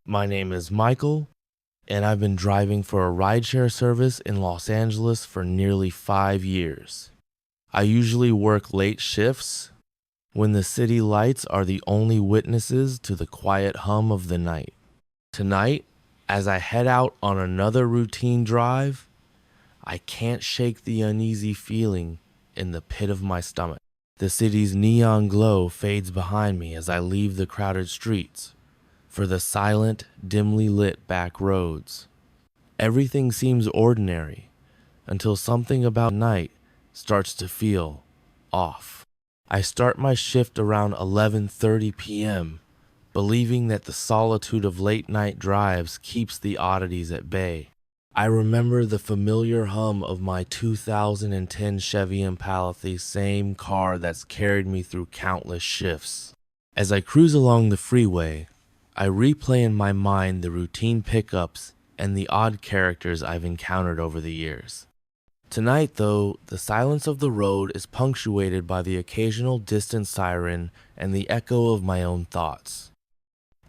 My name is Michael, and I've been driving for a rideshare service in Los Angeles for nearly 5 years. I usually work late shifts when the city lights are the only witnesses to the quiet hum of the night. Tonight, as I head out on another routine drive, I can't shake the uneasy feeling in the pit of my stomach. The city's neon glow fades behind me as I leave the crowded streets for the silent, dimly lit back roads. Everything seems ordinary until something about night starts to feel off. I start my shift around 11:30 p.m., believing that the solitude of late night drives keeps the oddities at bay. I remember the familiar hum of my 2010 Chevy Impala, the same car that's carried me through countless shifts. As I cruise along the freeway, I replay in my mind the routine pickups and the odd characters I've encountered over the years. Tonight, though, the silence of the road is punctuated by the occasional distant siren and the echo of my own thoughts.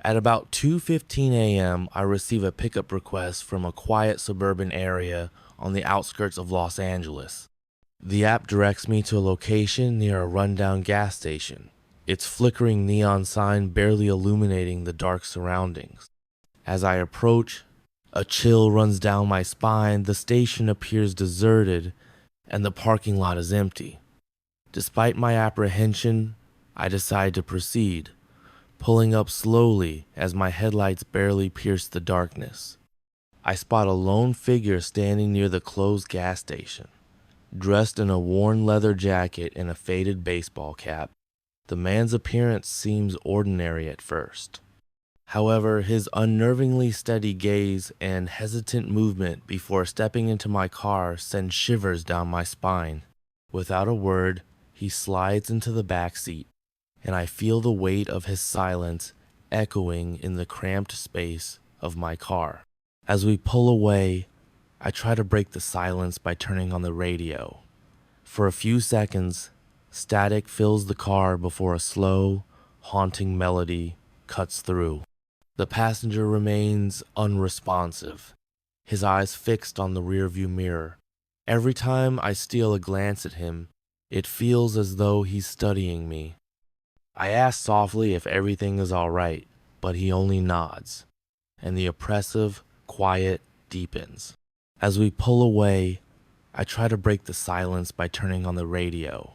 At about 2:15 a.m., I receive a pickup request from a quiet suburban area on the outskirts of Los Angeles. The app directs me to a location near a rundown gas station, its flickering neon sign barely illuminating the dark surroundings. As I approach, a chill runs down my spine. The station appears deserted, and the parking lot is empty. Despite my apprehension, I decide to proceed, pulling up slowly as my headlights barely pierce the darkness. I spot a lone figure standing near the closed gas station, dressed in a worn leather jacket and a faded baseball cap. The man's appearance seems ordinary at first. However, his unnervingly steady gaze and hesitant movement before stepping into my car send shivers down my spine. Without a word, he slides into the back seat, and I feel the weight of his silence echoing in the cramped space of my car. As we pull away, I try to break the silence by turning on the radio. For a few seconds, static fills the car before a slow, haunting melody cuts through. The passenger remains unresponsive, his eyes fixed on the rearview mirror. Every time I steal a glance at him, it feels as though he's studying me. I ask softly if everything is all right, but he only nods, and the oppressive quiet deepens. As we pull away, I try to break the silence by turning on the radio.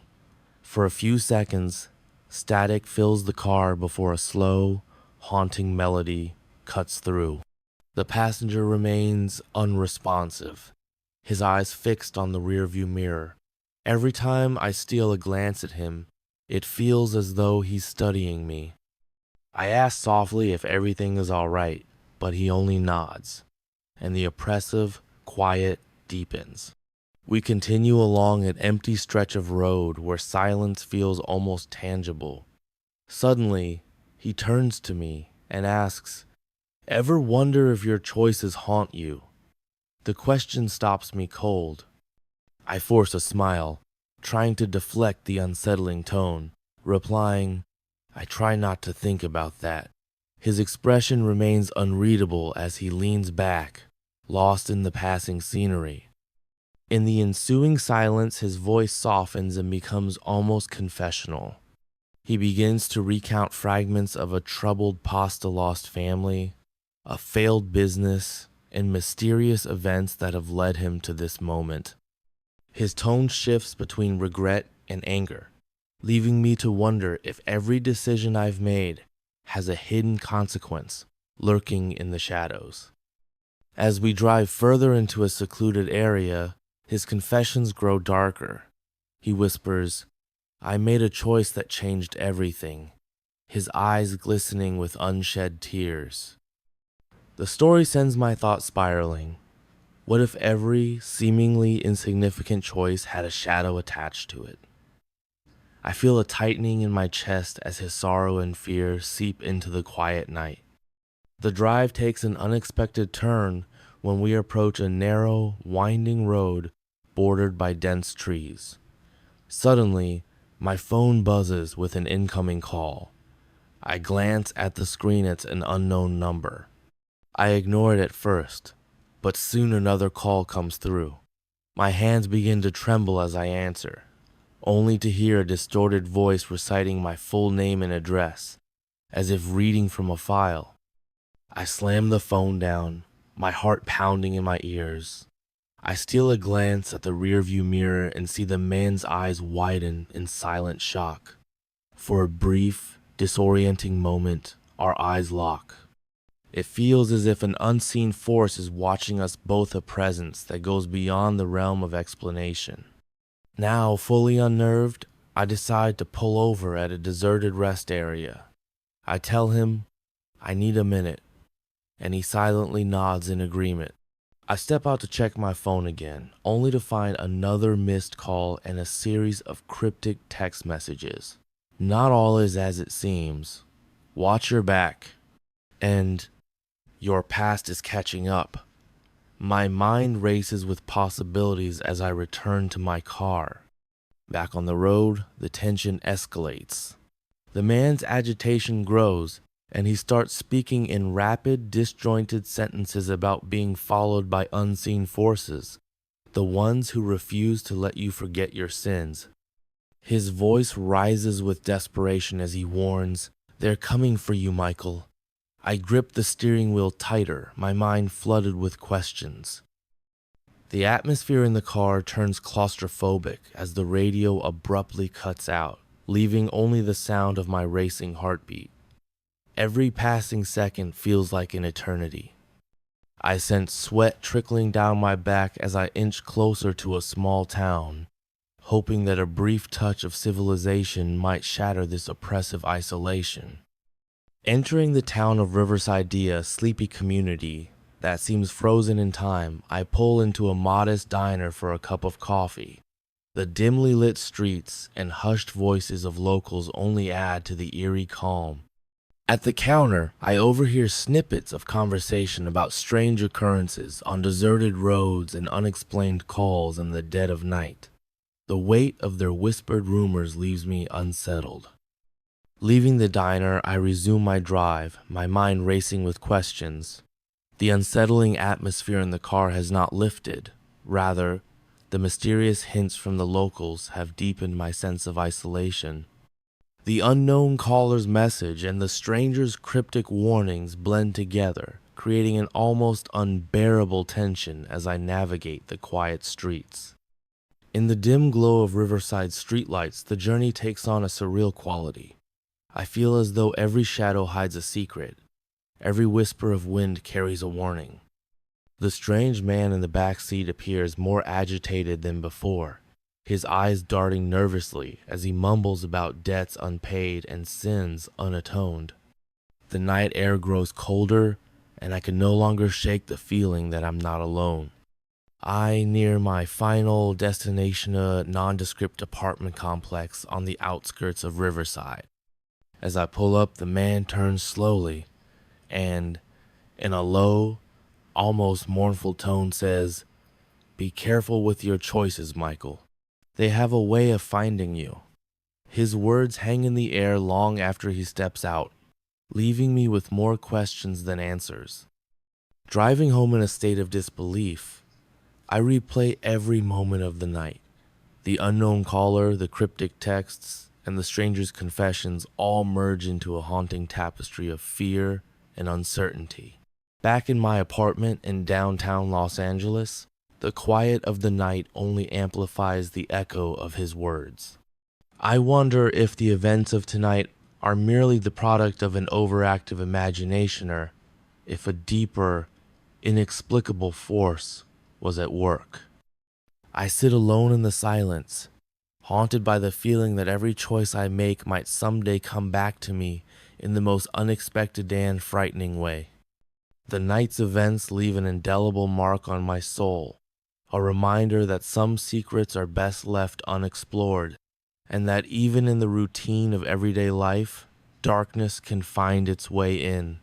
For a few seconds, static fills the car before a slow, haunting melody cuts through. The passenger remains unresponsive, his eyes fixed on the rearview mirror. Every time I steal a glance at him, it feels as though he's studying me. I ask softly if everything is all right, but he only nods, and the oppressive quiet deepens. We continue along an empty stretch of road where silence feels almost tangible. Suddenly, he turns to me and asks, "Ever wonder if your choices haunt you?" The question stops me cold. I force a smile, trying to deflect the unsettling tone, replying, "I try not to think about that." His expression remains unreadable as he leans back, lost in the passing scenery. In the ensuing silence, his voice softens and becomes almost confessional. He begins to recount fragments of a troubled pasta-lost family, a failed business, and mysterious events that have led him to this moment. His tone shifts between regret and anger, leaving me to wonder if every decision I've made has a hidden consequence lurking in the shadows. As we drive further into a secluded area, his confessions grow darker. He whispers, "I made a choice that changed everything," his eyes glistening with unshed tears. The story sends my thoughts spiraling. What if every seemingly insignificant choice had a shadow attached to it? I feel a tightening in my chest as his sorrow and fear seep into the quiet night. The drive takes an unexpected turn when we approach a narrow, winding road bordered by dense trees. Suddenly, my phone buzzes with an incoming call. I glance at the screen. It's an unknown number. I ignore it at first, but soon another call comes through. My hands begin to tremble as I answer, only to hear a distorted voice reciting my full name and address, as if reading from a file. I slam the phone down, my heart pounding in my ears. I steal a glance at the rearview mirror and see the man's eyes widen in silent shock. For a brief, disorienting moment, our eyes lock. It feels as if an unseen force is watching us both, a presence that goes beyond the realm of explanation. Now, fully unnerved, I decide to pull over at a deserted rest area. I tell him, I need a minute, and he silently nods in agreement. I step out to check my phone again, only to find another missed call and a series of cryptic text messages. Not all is as it seems. Watch your back. And your past is catching up. My mind races with possibilities as I return to my car. Back on the road, the tension escalates. The man's agitation grows, and he starts speaking in rapid, disjointed sentences about being followed by unseen forces, the ones who refuse to let you forget your sins. His voice rises with desperation as he warns, "They're coming for you, Michael." I grip the steering wheel tighter, my mind flooded with questions. The atmosphere in the car turns claustrophobic as the radio abruptly cuts out, leaving only the sound of my racing heartbeat. Every passing second feels like an eternity. I sense sweat trickling down my back as I inch closer to a small town, hoping that a brief touch of civilization might shatter this oppressive isolation. Entering the town of Riverside, a sleepy community that seems frozen in time, I pull into a modest diner for a cup of coffee. The dimly lit streets and hushed voices of locals only add to the eerie calm. At the counter, I overhear snippets of conversation about strange occurrences on deserted roads and unexplained calls in the dead of night. The weight of their whispered rumors leaves me unsettled. Leaving the diner, I resume my drive, my mind racing with questions. The unsettling atmosphere in the car has not lifted. Rather, the mysterious hints from the locals have deepened my sense of isolation. The unknown caller's message and the stranger's cryptic warnings blend together, creating an almost unbearable tension as I navigate the quiet streets. In the dim glow of Riverside streetlights, the journey takes on a surreal quality. I feel as though every shadow hides a secret. Every whisper of wind carries a warning. The strange man in the back seat appears more agitated than before, his eyes darting nervously as he mumbles about debts unpaid and sins unatoned. The night air grows colder, and I can no longer shake the feeling that I'm not alone. I near my final destination, a nondescript apartment complex on the outskirts of Riverside. As I pull up, the man turns slowly and, in a low, almost mournful tone, says, "Be careful with your choices, Michael. They have a way of finding you." His words hang in the air long after he steps out, leaving me with more questions than answers. Driving home in a state of disbelief, I replay every moment of the night. The unknown caller, the cryptic texts, and the stranger's confessions all merge into a haunting tapestry of fear and uncertainty. Back in my apartment in downtown Los Angeles, the quiet of the night only amplifies the echo of his words. I wonder if the events of tonight are merely the product of an overactive imagination, or if a deeper, inexplicable force was at work. I sit alone in the silence, haunted by the feeling that every choice I make might someday come back to me in the most unexpected and frightening way. The night's events leave an indelible mark on my soul, a reminder that some secrets are best left unexplored, and that even in the routine of everyday life, darkness can find its way in.